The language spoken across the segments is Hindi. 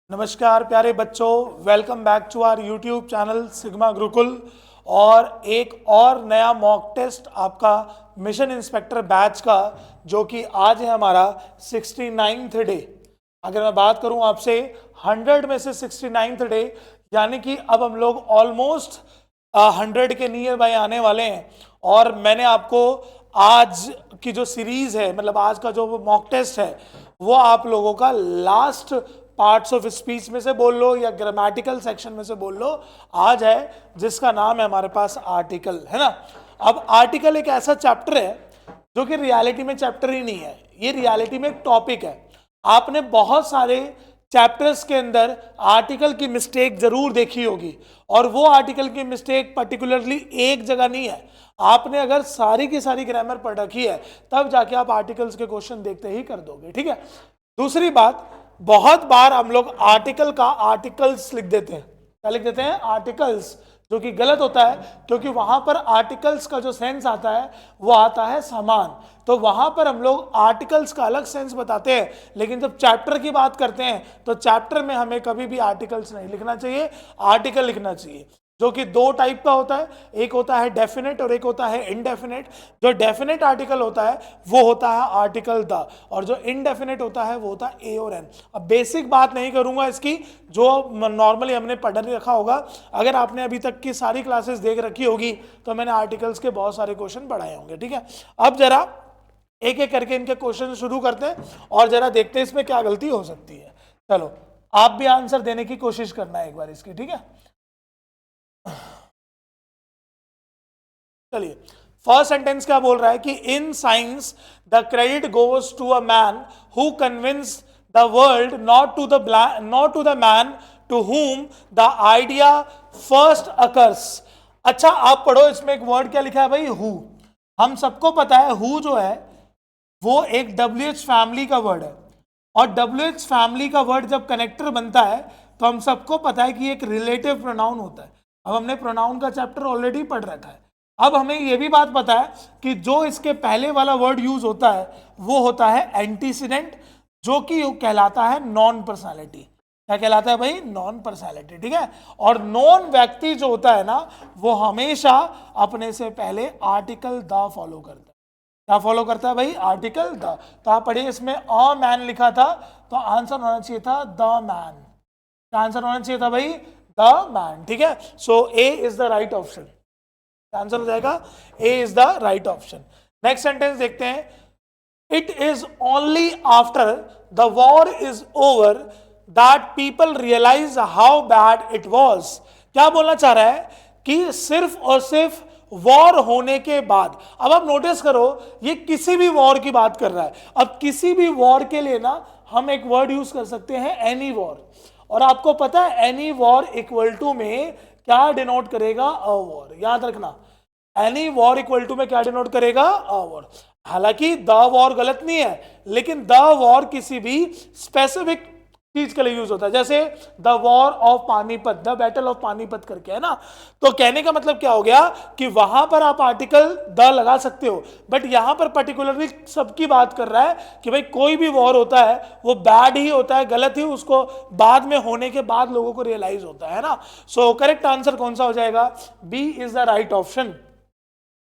नमस्कार प्यारे बच्चों, welcome back to our YouTube channel Sigma Gurukul. और एक और नया मॉक टेस्ट आपका मिशन इंस्पेक्टर बैच का, जो कि आज है हमारा 69th डे। अगर मैं बात करूं आपसे 100 में से 69th डे, यानी कि अब हम लोग ऑलमोस्ट 100 के नियर बाय आने वाले हैं। और मैंने आपको आज की जो सीरीज है, मतलब आज का जो मॉक टेस्ट है, वो आप लोगों का लास्ट पार्ट्स ऑफ स्पीच में से बोल लो या ग्रामेटिकल सेक्शन में से बोल लो, आज है, जिसका नाम है हमारे पास आर्टिकल, है ना। अब आर्टिकल एक ऐसा चैप्टर है जो कि रियलिटी में चैप्टर ही नहीं है, ये रियलिटी में एक टॉपिक है। आपने बहुत सारे चैप्टर्स के अंदर आर्टिकल की मिस्टेक जरूर देखी होगी, और वो आर्टिकल की मिस्टेक पर्टिकुलरली एक जगह नहीं है। आपने अगर सारी की सारी ग्रामर पढ़ रखी है, तब जाके आप आर्टिकल्स के क्वेश्चन देखते ही कर दोगे, ठीक है। दूसरी बात, बहुत बार हम लोग आर्टिकल का आर्टिकल्स लिख देते हैं। क्या लिख देते हैं? आर्टिकल्स, जो कि गलत होता है, क्योंकि वहां पर आर्टिकल्स का जो सेंस आता है वो आता है समान। तो वहां पर हम लोग आर्टिकल्स का अलग सेंस बताते हैं, लेकिन जब चैप्टर की बात करते हैं तो चैप्टर में हमें कभी भी आर्टिकल्स नहीं लिखना चाहिए, आर्टिकल लिखना चाहिए, जो कि दो टाइप का होता है। एक होता है डेफिनेट और एक होता है इनडेफिनेट। जो डेफिनेट आर्टिकल होता है वो होता है आर्टिकल द, और जो इनडेफिनेट होता है वो होता है ए और एन। अब बेसिक बात नहीं करूंगा इसकी, जो नॉर्मली हमने पढ़ रखा होगा। अगर आपने अभी तक की सारी क्लासेस देख रखी होगी तो मैंने आर्टिकल्स के बहुत सारे क्वेश्चन पढ़ाए होंगे, ठीक है। अब जरा एक एक करके इनके क्वेश्चन शुरू करते हैं और जरा देखते हैं इसमें क्या गलती हो सकती है। चलो, आप भी आंसर देने की कोशिश करना है एक बार इसकी, ठीक है। चलिए, फर्स्ट सेंटेंस क्या बोल रहा है कि in science the credit goes to a man who convince the world, not to the man to whom the idea first occurs. अच्छा, आप पढ़ो, इसमें एक वर्ड क्या लिखा है भाई? हु। हम सबको पता है हु जो है वो एक WH फैमिली का वर्ड है, और WH फैमिली का वर्ड जब कनेक्टर बनता है तो हम सबको पता है कि एक रिलेटिव प्रोनाउन होता है। अब हमने प्रोनाउन का चैप्टर ऑलरेडी पढ़ रखा है। अब हमें यह भी बात पता है कि जो इसके पहले वाला वर्ड यूज होता है वो होता है एंटीसीडेंट, जो कि कहलाता है नॉन पर्सनालिटी। क्या कहलाता है भाई? नॉन पर्सनालिटी, ठीक है। और नॉन व्यक्ति जो होता है ना, वो हमेशा अपने से पहले आर्टिकल द फॉलो करता है। क्या फॉलो करता है भाई? Article the. तो आप पढ़िए, इसमें अ मैन लिखा था तो आंसर होना चाहिए था द मैन। क्या आंसर होना चाहिए था भाई? द मैन, ठीक है। So A is the right option. Answer हो जाएगा A is the right option. Next sentence देखते हैं। It is only after the war is over that people realise how bad it was. क्या बोलना चाह रहा है कि सिर्फ और सिर्फ वॉर होने के बाद। अब आप नोटिस करो, ये किसी भी वॉर की बात कर रहा है। अब किसी भी वॉर के लिए ना हम एक वर्ड यूज कर सकते हैं, एनी वॉर। और आपको पता है एनी वॉर इक्वल टू में क्या डिनोट करेगा? A war. याद रखना, एनी वॉर इक्वल टू में क्या डिनोट करेगा? A war. हालांकि द वॉर गलत नहीं है, लेकिन द वॉर किसी भी स्पेसिफिक चीज के लिए यूज होता है, जैसे the war of Panipat, the battle of Panipat करके, है ना। तो कहने का मतलब क्या हो गया कि वहां पर आप आर्टिकल द लगा सकते हो, बट यहां पर पर्टिकुलरली सबकी बात कर रहा है कि भाई कोई भी वॉर होता है वो बैड ही होता है, गलत ही उसको बाद में होने के बाद लोगों को रियलाइज होता है ना। सो करेक्ट आंसर कौन सा हो जाएगा? B is the right option.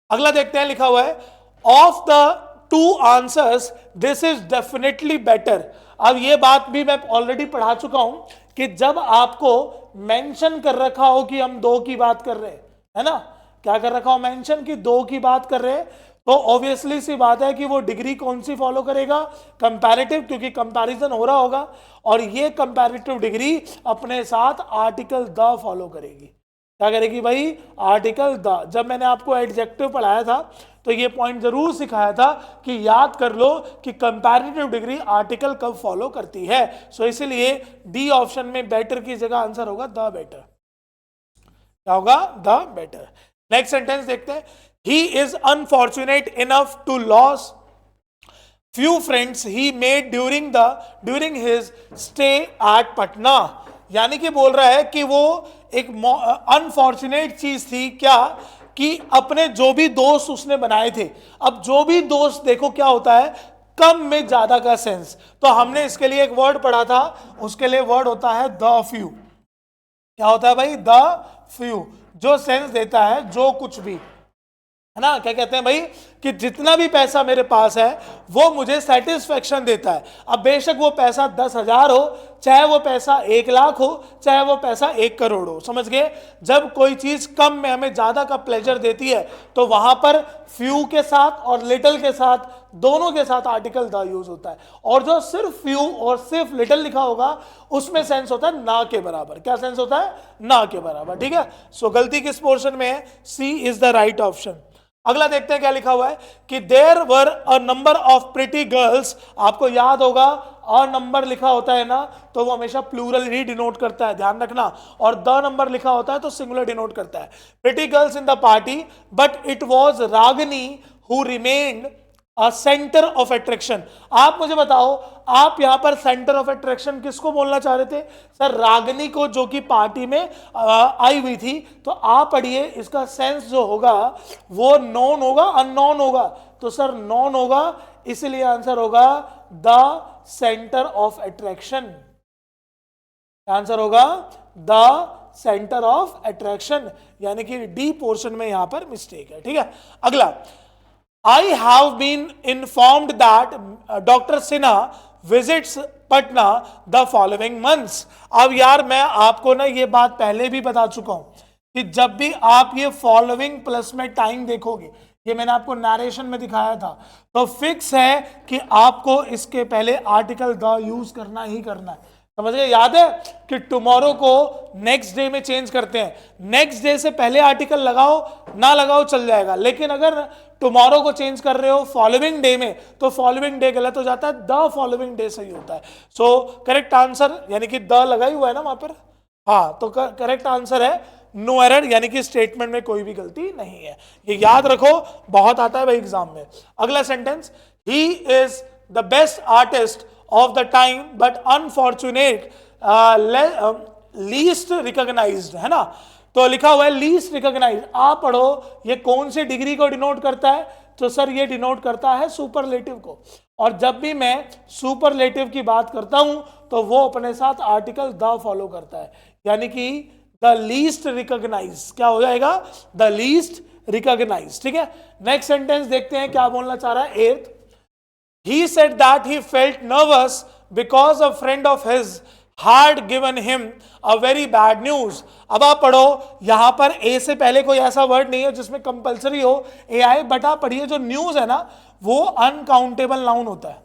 अगला देखते हैं, लिखा हुआ है of the two answers this is definitely better. अब ये बात भी मैं ऑलरेडी पढ़ा चुका हूं कि जब आपको मेंशन कर रखा हो कि हम दो की बात कर रहे हैं, है ना, क्या कर रखा हो? मेंशन की दो की बात कर रहे हैं, तो ऑब्वियसली सी बात है कि वो डिग्री कौन सी फॉलो करेगा? कंपैरेटिव, क्योंकि कंपैरिजन हो रहा होगा, और ये कंपैरेटिव डिग्री अपने साथ आर्टिकल द फॉलो करेगी। क्या करेगी भाई? Article the. जब मैंने आपको एडजेक्टिव पढ़ाया था तो ये पॉइंट जरूर सिखाया था कि याद कर लो कि कंपैरेटिव डिग्री आर्टिकल कब फॉलो करती है। सो इसलिए डी ऑप्शन में बेटर की जगह आंसर होगा द बेटर। क्या होगा? The better. नेक्स्ट सेंटेंस देखते हैं। He is unfortunate enough to loss few friends he made during his stay at Patna. यानी कि बोल रहा है कि वो एक अनफॉर्चुनेट चीज थी, क्या कि अपने जो भी दोस्त उसने बनाए थे। अब जो भी दोस्त, देखो क्या होता है, कम में ज्यादा का सेंस। तो हमने इसके लिए एक वर्ड पढ़ा था, उसके लिए वर्ड होता है द फ्यू। क्या होता है भाई? द फ्यू, जो सेंस देता है जो कुछ भी, है ना। क्या कहते हैं भाई कि जितना भी पैसा मेरे पास है वो मुझे सेटिस्फेक्शन देता है। अब बेशक वो पैसा 10,000 हो, चाहे वो पैसा 1,00,000 हो, चाहे वो पैसा 1 करोड़ हो, समझ गए। जब कोई चीज कम में हमें ज्यादा का प्लेजर देती है तो वहां पर फ्यू के साथ और लिटिल के साथ, दोनों के साथ आर्टिकल द यूज होता है। और जो सिर्फ फ्यू और सिर्फ लिटिल लिखा होगा उसमें सेंस होता है ना के बराबर। क्या सेंस होता है? ना के बराबर, ठीक है। सो गलती किस पोर्शन में है? C is the right option. अगला देखते हैं क्या लिखा हुआ है कि there were a number of pretty girls. आपको याद होगा अ नंबर लिखा होता है ना तो वो हमेशा प्लूरल ही डिनोट करता है, ध्यान रखना। और द नंबर लिखा होता है तो सिंगुलर डिनोट करता है। Pretty girls in the party but it was Ragini who remained a centre of attraction. आप मुझे बताओ, आप यहां पर सेंटर ऑफ अट्रैक्शन किसको बोलना चाह रहे थे? सर रागिनी को, जो कि पार्टी में आई हुई थी। तो आप पढ़िए, इसका सेंस जो होगा वो नॉन होगा अननोन होगा? तो सर नॉन होगा, इसलिए आंसर होगा the centre of attraction. Answer होगा द सेंटर ऑफ अट्रैक्शन, यानी कि डी पोर्शन में यहां पर मिस्टेक है, ठीक है। अगला, I have been informed that Dr. Sinha visits Patna the following months। अब यार मैं आपको ना ये बात पहले भी बता चुका हूं कि जब भी आप ये फॉलोइंग प्लस में टाइम देखोगे, ये मैंने आपको नरेशन में दिखाया था, तो फिक्स है कि आपको इसके पहले आर्टिकल द यूज करना ही करना है। समझ गए? याद है कि टुमारो को नेक्स्ट डे में चेंज करते हैं, नेक्स्ट डे से पहले आर्टिकल लगाओ ना लगाओ चल जाएगा, लेकिन अगर टुमारो को चेंज कर रहे हो फॉलोइंग डे में तो फॉलोइंग डे गलत हो जाता है, द फॉलोइंग डे सही होता है। सो करेक्ट आंसर, यानी कि द लगा ही हुआ है ना वहां पर, हाँ, तो करेक्ट आंसर है नो एरर, यानी कि स्टेटमेंट में कोई भी गलती नहीं है। ये याद रखो, बहुत आता है भाई एग्जाम में। अगला sentence, he is the best artist of the time but unfortunate least recognized, है ना। तो लिखा हुआ है लीस्ट रिकॉग्नाइज्ड। आप पढ़ो, ये कौन सी डिग्री को डिनोट करता है? तो सर ये डिनोट करता है सुपरलेटिव को। और जब भी मैं सुपरलेटिव की बात करता हूं तो वो अपने साथ आर्टिकल द फॉलो करता है, यानी कि द लीस्ट रिकॉग्नाइज। क्या हो जाएगा? द लीस्ट रिकॉग्नाइज, ठीक है। नेक्स्ट सेंटेंस देखते हैं क्या बोलना चाह रहा है। 8th, he said that he felt nervous because a friend of his had given him a very bad news। अब आप पढ़ो, यहां पर ए से पहले कोई ऐसा वर्ड नहीं है जिसमें कंपलसरी हो ए आए, बट आप पढ़िए जो न्यूज है ना वो अनकाउंटेबल नाउन होता है।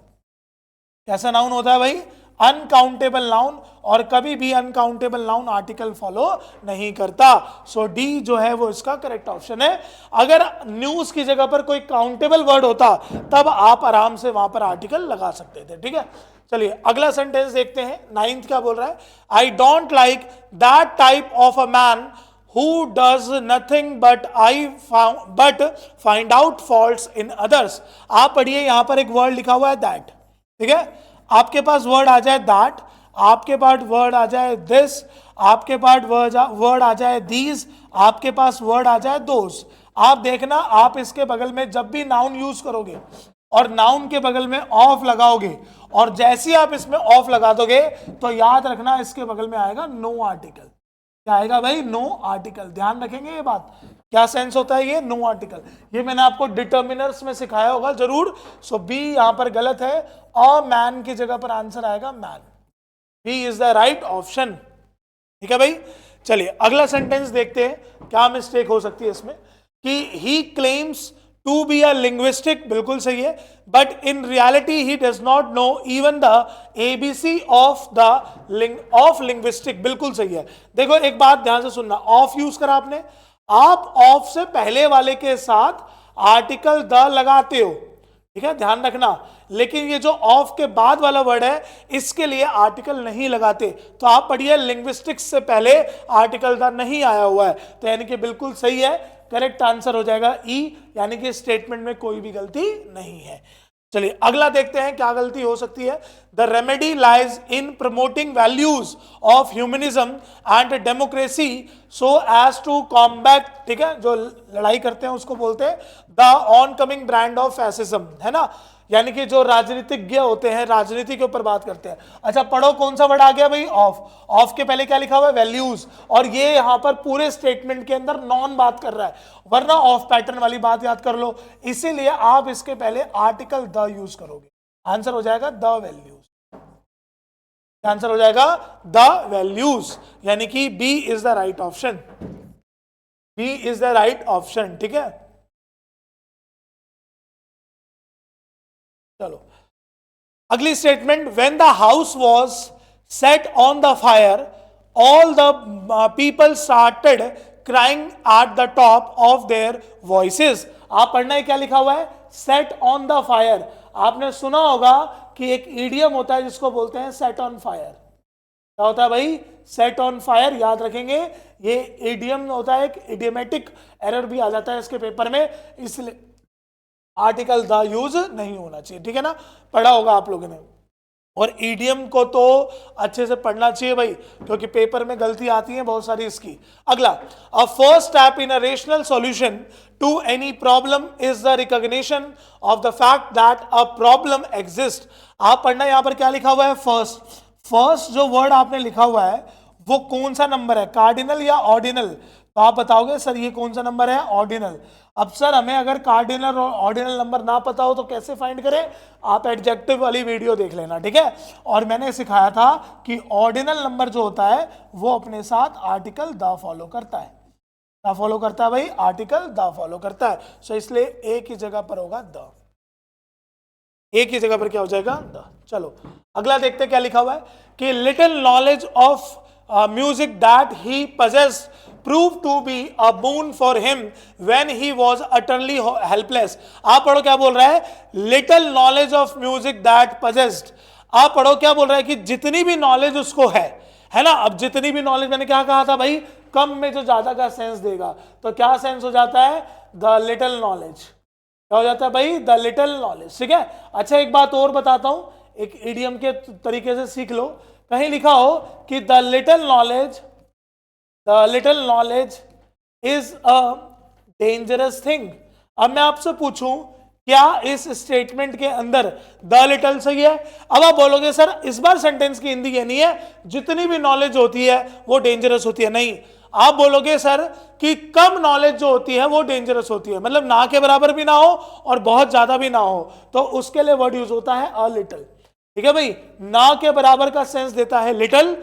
कैसा नाउन होता है भाई? Uncountable noun. और कभी भी अनकाउंटेबल नाउन आर्टिकल फॉलो नहीं करता। सो डी जो है वो इसका करेक्ट ऑप्शन है। अगर न्यूज की जगह पर कोई काउंटेबल वर्ड होता तब आप आराम से वहां पर आर्टिकल लगा सकते थे, ठीक है। चलिए अगला सेंटेंस देखते हैं। 9th क्या बोल रहा है? I don't like that type of a man who does nothing but find out faults in others। आप पढ़िए, यहां पर एक वर्ड लिखा हुआ है दैट, ठीक है। आपके पास वर्ड आ जाए दैट, आपके पास वर्ड आ जाए दिस, आपके पास वर्ड आ जाए दीज, आपके पास वर्ड आ जाए दोस। आप देखना, आप इसके बगल में जब भी नाउन यूज करोगे और नाउन के बगल में ऑफ लगाओगे और जैसे ही आप इसमें ऑफ लगा दोगे तो याद रखना इसके बगल में आएगा नो आर्टिकल। क्या आएगा भाई? No article. ध्यान रखेंगे ये बात। क्या सेंस होता है ये? No article. ये मैंने आपको डिटर्मिनर्स में सिखाया होगा जरूर। सो बी यहां पर गलत है, अ मैन की जगह पर आंसर आएगा man. B is the right option, ठीक है भाई। चलिए अगला सेंटेंस देखते हैं क्या मिस्टेक हो सकती है इसमें। कि he claims to be a linguistic, बिल्कुल सही है, but in reality he does not know even the ABC of linguistic, बिल्कुल सही है। देखो एक बात ध्यान से सुनना, ऑफ यूज करा आपने, आप ऑफ से पहले वाले के साथ आर्टिकल द लगाते हो, ठीक है, ध्यान रखना। लेकिन ये जो ऑफ के बाद वाला वर्ड है इसके लिए आर्टिकल नहीं लगाते। तो आप पढ़िए, लिंग्विस्टिक्स से पहले आर्टिकल द नहीं आया हुआ है, तो यानी कि बिल्कुल सही है। करेक्ट आंसर हो जाएगा ई, यानी कि स्टेटमेंट में कोई भी गलती नहीं है। चलिए अगला देखते हैं क्या गलती हो सकती है। The remedy lies in promoting values of humanism and democracy so as to combat, ठीक है, जो लड़ाई करते हैं उसको बोलते हैं the oncoming brand of fascism, है ना। यानी कि जो राजनीतिज्ञ होते हैं राजनीति के ऊपर बात करते हैं। अच्छा पढ़ो कौन सा वर्ड आ गया भाई, ऑफ। ऑफ के पहले क्या लिखा हुआ है, वैल्यूज, और ये यहां पर पूरे स्टेटमेंट के अंदर नॉन बात कर रहा है, वरना ऑफ पैटर्न वाली बात याद कर लो, इसीलिए आप इसके पहले आर्टिकल द यूज करोगे। आंसर हो जाएगा द वैल्यूज, आंसर हो जाएगा द वैल्यूज, यानी कि B is the right option, B is the right option. ठीक है, चलो अगली statement, when the house was set on the fire all the people started crying at the top of their voices. आप पढ़ना है क्या लिखा हुआ है, सेट ऑन द फायर। आपने सुना होगा कि एक ईडियम होता है जिसको बोलते हैं सेट ऑन फायर। क्या होता है भाई, सेट ऑन फायर, याद रखेंगे, ये ईडियम होता है, एक इडियमेटिक एरर भी आ जाता है इसके पेपर में, इसलिए आर्टिकल द यूज नहीं होना चाहिए। ठीक है ना, पढ़ा होगा आप लोगों ने, और ईडियम को तो अच्छे से पढ़ना चाहिए भाई, क्योंकि पेपर में गलती आती है बहुत सारी इसकी। अगला, a first step in a rational solution to any problem is the recognition of the fact that a problem exist. आप पढ़ना, यहां पर क्या लिखा हुआ है, फर्स्ट। फर्स्ट जो वर्ड आपने लिखा हुआ है वो कौन सा नंबर है, कार्डिनल या ऑर्डिनल? तो आप बताओगे सर ये कौन सा नंबर है, ऑर्डिनल। अब सर हमें अगर कार्डिनल और ऑर्डिनल नंबर ना पता हो तो कैसे फाइंड करें, आप एडजेक्टिव वाली वीडियो देख लेना। ठीक है, और मैंने सिखाया था कि ऑर्डिनल नंबर जो होता है वो अपने साथ आर्टिकल द फॉलो करता है, द फॉलो करता है भाई, आर्टिकल द फॉलो करता है। सो इसलिए एक ही जगह पर होगा द, एक ही जगह पर क्या हो जाएगा, द। चलो अगला देखते हैं क्या लिखा हुआ है कि little knowledge of music that he possessed proved to be a boon for him when he was utterly helpless। आप पढ़ो क्या बोल रहा है, little knowledge of music that possessed। आप पढ़ो क्या बोल रहा है कि जितनी भी नॉलेज उसको है ना। अब जितनी भी नॉलेज, मैंने क्या कहा था भाई, कम में जो ज्यादा का सेंस देगा, तो क्या सेंस हो जाता है, द लिटिल नॉलेज। क्या हो जाता है भाई, द लिटिल नॉलेज। ठीक है, अच्छा एक बात और बताता हूं, एक इडियम के तरीके से सीख लो। कहीं लिखा हो कि the little knowledge is a dangerous thing. अब मैं आपसे पूछूं, क्या इस स्टेटमेंट के अंदर द लिटिल सही है? अब आप बोलोगे सर इस बार सेंटेंस की हिंदी ये नहीं है जितनी भी नॉलेज होती है वो डेंजरस होती है, नहीं। आप बोलोगे सर कि कम नॉलेज जो होती है वो डेंजरस होती है, मतलब ना के बराबर भी ना हो और बहुत ज्यादा भी ना हो, तो उसके लिए वर्ड यूज होता है अ लिटिल। ठीक है भाई, ना के बराबर का सेंस देता है लिटिल,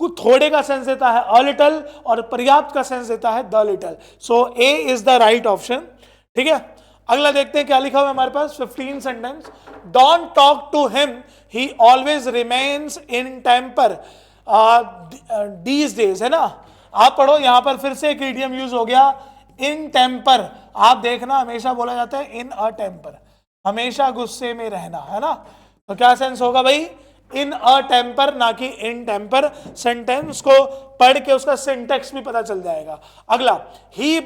कुछ थोड़े का सेंस देता है अ लिटिल, और पर्याप्त का सेंस देता है the little. So A is the right option. ठीक है, अगला देखते हैं क्या लिखा हुआ है हमारे पास, 15 sentence. Don't talk to him, he always remains in temper these days, है ना। आप पढ़ो, यहां पर फिर से एक इडियम यूज हो गया, इन टेम्पर। आप देखना हमेशा बोला जाता है इन अ टेम्पर, हमेशा गुस्से में रहना, है ना। तो क्या सेंस होगा भाई, इन अ टेम्पर, ना कि इन टेम्पर। सेंटेंस को पढ़ के उसका सिंटेक्स भी पता चल जाएगा। अगला, ही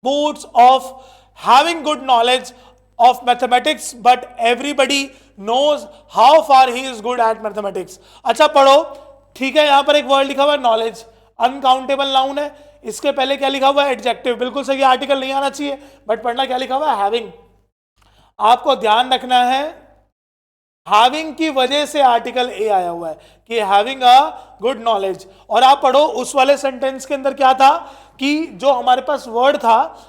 boasts of having good knowledge of mathematics but everybody knows how far he is good at mathematics। अच्छा पढ़ो, ठीक है, यहां पर एक वर्ड लिखा हुआ है नॉलेज, अनकाउंटेबल नाउन है, इसके पहले क्या लिखा हुआ है, एडजेक्टिव। बिल्कुल सही, आर्टिकल नहीं आना चाहिए, बट पढ़ना क्या लिखा हुआ है, हैविंग। आपको ध्यान रखना है, हैविंग की वजह से आर्टिकल ए आया हुआ है कि हैविंग अ गुड नॉलेज। और आप पढ़ो उस वाले सेंटेंस के अंदर क्या था कि जो हमारे पास वर्ड था,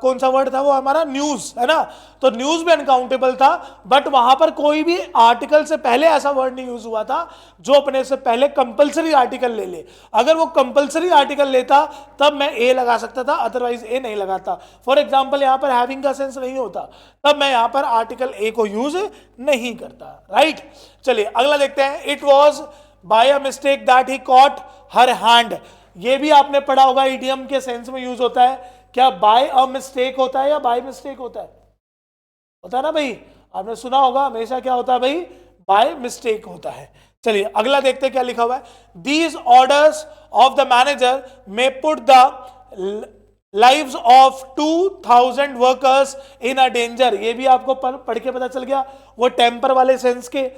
कौन सा वर्ड था वो हमारा, न्यूज, है ना। तो न्यूज भी अनकाउंटेबल था, बट वहां पर कोई भी आर्टिकल से पहले ऐसा वर्ड नहीं यूज हुआ था जो अपने से पहले कंपलसरी आर्टिकल ले ले। अगर वो कंपलसरी आर्टिकल लेता तब मैं ए लगा सकता था, अदरवाइज ए नहीं लगाता। फॉर एग्जाम्पल यहां पर हैविंग का सेंस नहीं होता, तब मैं यहां पर आर्टिकल ए को यूज नहीं करता। राइट, चलिए अगला देखते हैं। It was by a mistake that he caught her hand. ये भी आपने पढ़ा होगा, इडियम के सेंस में यूज होता है। क्या बाय अ मिस्टेक होता है या बाय मिस्टेक होता है? होता है ना भाई, आपने सुना होगा, हमेशा क्या होता है भाई, बाय मिस्टेक होता है। चलिए अगला देखते हैं क्या लिखा हुआ है। These orders of the manager में put the lives of 2000 workers in a danger. ये भी आपको पढ़ के पता चल गया, वो टेम्पर वाले सेंस के।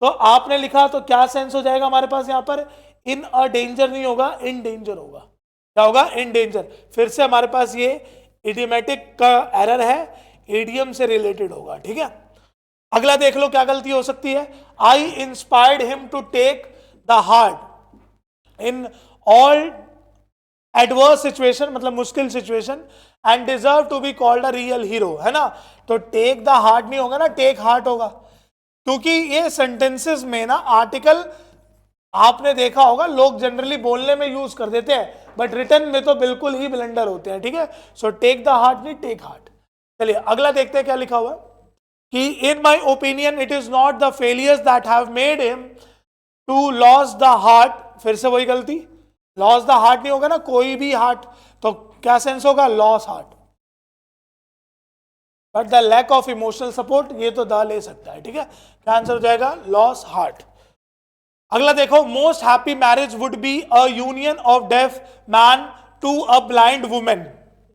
तो आपने लिखा तो क्या सेंस हो जाएगा हमारे पास यहां पर, इन अ डेंजर नहीं होगा, इन डेंजर होगा। क्या होगा, इन डेंजर। फिर से हमारे पास ये इडियोमेटिक का एरर है, एडीएम से रिलेटेड होगा, ठीक है। अगला देख लो क्या गलती हो सकती है। I inspired him to take the hard in all adverse situation, मतलब मुश्किल situation, and deserve to be called a real hero, है ना। तो टेक द हार्ट नहीं होगा ना, टेक हार्ट होगा, क्योंकि ये सेंटेंसेस में ना आर्टिकल आपने देखा होगा लोग जनरली बोलने में यूज कर देते हैं, बट रिटर्न में तो बिल्कुल ही ब्लंडर होते हैं, ठीक है। सो टेक द हार्ट नहीं, टेक हार्ट। चलिए अगला देखते हैं क्या लिखा हुआ है कि in my opinion it is not the failures that have made him to loss the heart, फिर से वही गलती, लॉस द हार्ट नहीं होगा ना, कोई भी हार्ट, तो क्या सेंस होगा, loss heart, but the lack of emotional support, ये तो द ले सकता है, ठीक है। क्या आंसर हो जाएगा, लॉस हार्ट। अगला देखो, most happy marriage would be a union of deaf man to a blind women,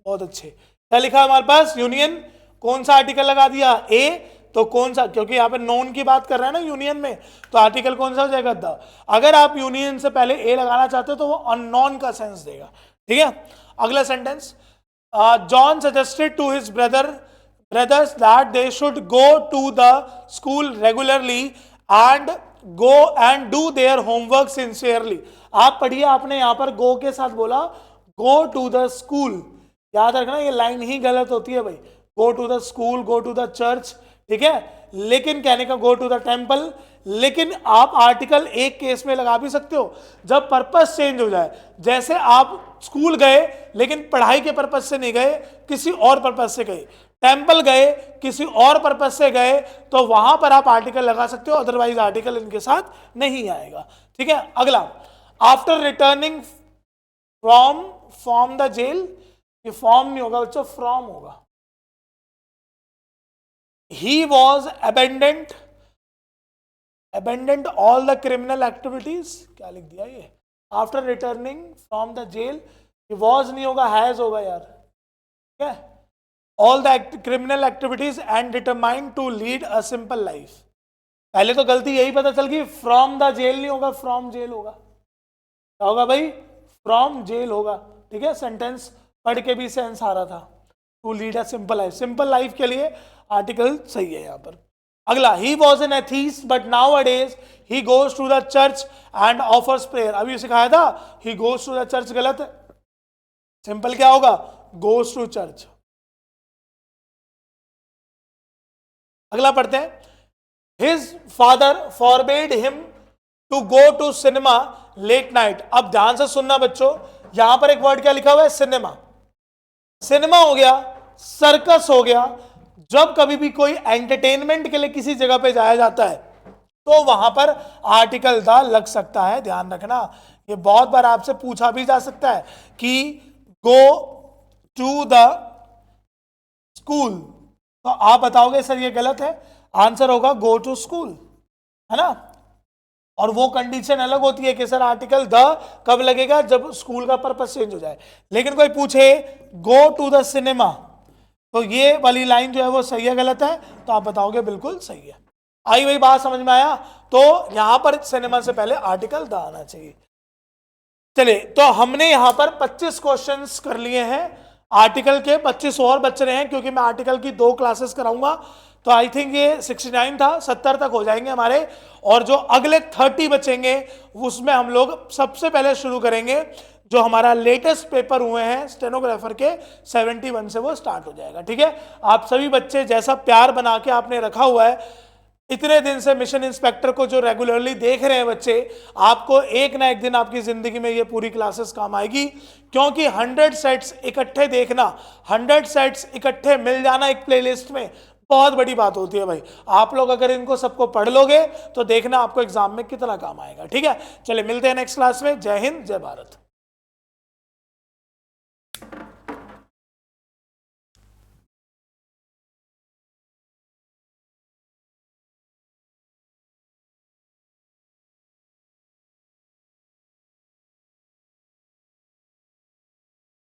बहुत अच्छे। क्या लिखा है हमारे पास, यूनियन, कौन सा आर्टिकल लगा दिया, ए, तो कौन सा, क्योंकि यहाँ पे नॉन की बात कर रहे हैं ना यूनियन में, तो आर्टिकल कौन सा हो जाएगा, द। अगर आप यूनियन से पहले ए लगाना चाहते हो तो वो अननोन का सेंस देगा, ठीक है। अगला sentence, John suggested to his brothers that they should go to the school regularly and go and do their homework sincerely। आप पढ़िए, आपने यहां पर go के साथ बोला go to the school, याद रखना ये लाइन ही गलत होती है भाई, go to the school, go to the church, ठीक है। लेकिन कहने का go to the temple, लेकिन आप आर्टिकल एक केस में लगा भी सकते हो जब पर्पस चेंज हो जाए, जैसे आप स्कूल गए लेकिन पढ़ाई के पर्पस से नहीं गए, किसी और पर्पस से गए, टेंपल गए किसी और पर्पस से गए, तो वहां पर आप आर्टिकल लगा सकते हो, अदरवाइज आर्टिकल इनके साथ नहीं आएगा, ठीक है। अगला, after returning from the jail, ये फॉर्म नहीं होगा बच्चों, फ्रॉम होगा। He was abandoned all the criminal activities, क्या लिख दिया ये, after returning from the jail, ये वॉज नहीं होगा, हैज होगा यार, ठीक है। all the criminal activities and determined to lead a simple life, पहले तो गलती यही पता चल गई, फ्रॉम द जेल नहीं होगा, फ्रॉम जेल होगा, क्या होगा भाई, फ्रॉम जेल होगा, ठीक है। सेंटेंस पढ़ के भी सेंस आ रहा था, to lead a simple life, simple life के लिए आर्टिकल सही है यहाँ पर। अगला, he was an atheist but nowadays he goes to the church and offers prayer, अभी सिखाया था, he goes to the church गलत है, सिंपल क्या होगा, गोज टू चर्च। अगला पढ़ते हैं, his father forbade him to go to cinema late night. अब ध्यान से सुनना बच्चों, यहां पर एक वर्ड क्या लिखा हुआ है, सिनेमा, सिनेमा हो गया, सर्कस हो गया, जब कभी भी कोई एंटरटेनमेंट के लिए किसी जगह पे जाया जाता है तो वहां पर आर्टिकल द लग सकता है, ध्यान रखना। ये बहुत बार आपसे पूछा भी जा सकता है कि गो टू द स्कूल, तो आप बताओगे सर ये गलत है, आंसर होगा गो टू स्कूल, है ना। और वो कंडीशन अलग होती है कि सर आर्टिकल द कब लगेगा, जब स्कूल का पर्पस चेंज हो जाए। लेकिन कोई पूछे गो टू द सिनेमा, तो ये वाली लाइन जो है वो सही है गलत है, तो आप बताओगे बिल्कुल सही है। आई वही बात समझ में आया, तो यहां पर सिनेमा से पहले आर्टिकल द आना चाहिए। चलिए, तो हमने यहां पर 25 क्वेश्चंस कर लिए हैं, आर्टिकल के 25 और बच रहे हैं, क्योंकि मैं आर्टिकल की 2 क्लासेस कराऊंगा, तो आई थिंक ये 69 था, 70 तक हो जाएंगे हमारे, और जो अगले 30 बचेंगे उसमें हम लोग सबसे पहले शुरू करेंगे जो हमारा लेटेस्ट पेपर हुए हैं स्टेनोग्राफर के 71 से वो स्टार्ट हो जाएगा, ठीक है। आप सभी बच्चे जैसा प्यार बना के आपने रखा हुआ है, इतने दिन से मिशन इंस्पेक्टर को जो रेगुलरली देख रहे हैं बच्चे, आपको एक ना एक दिन आपकी जिंदगी में ये पूरी क्लासेस काम आएगी, क्योंकि 100 सेट्स इकट्ठे देखना, 100 सेट्स इकट्ठे मिल जाना एक प्लेलिस्ट में बहुत बड़ी बात होती है भाई। आप लोग अगर इनको सबको पढ़ लोगे तो देखना आपको एग्जाम में कितना काम आएगा, ठीक है। चलिए मिलते हैं नेक्स्ट क्लास में। जय हिंद, जय भारत।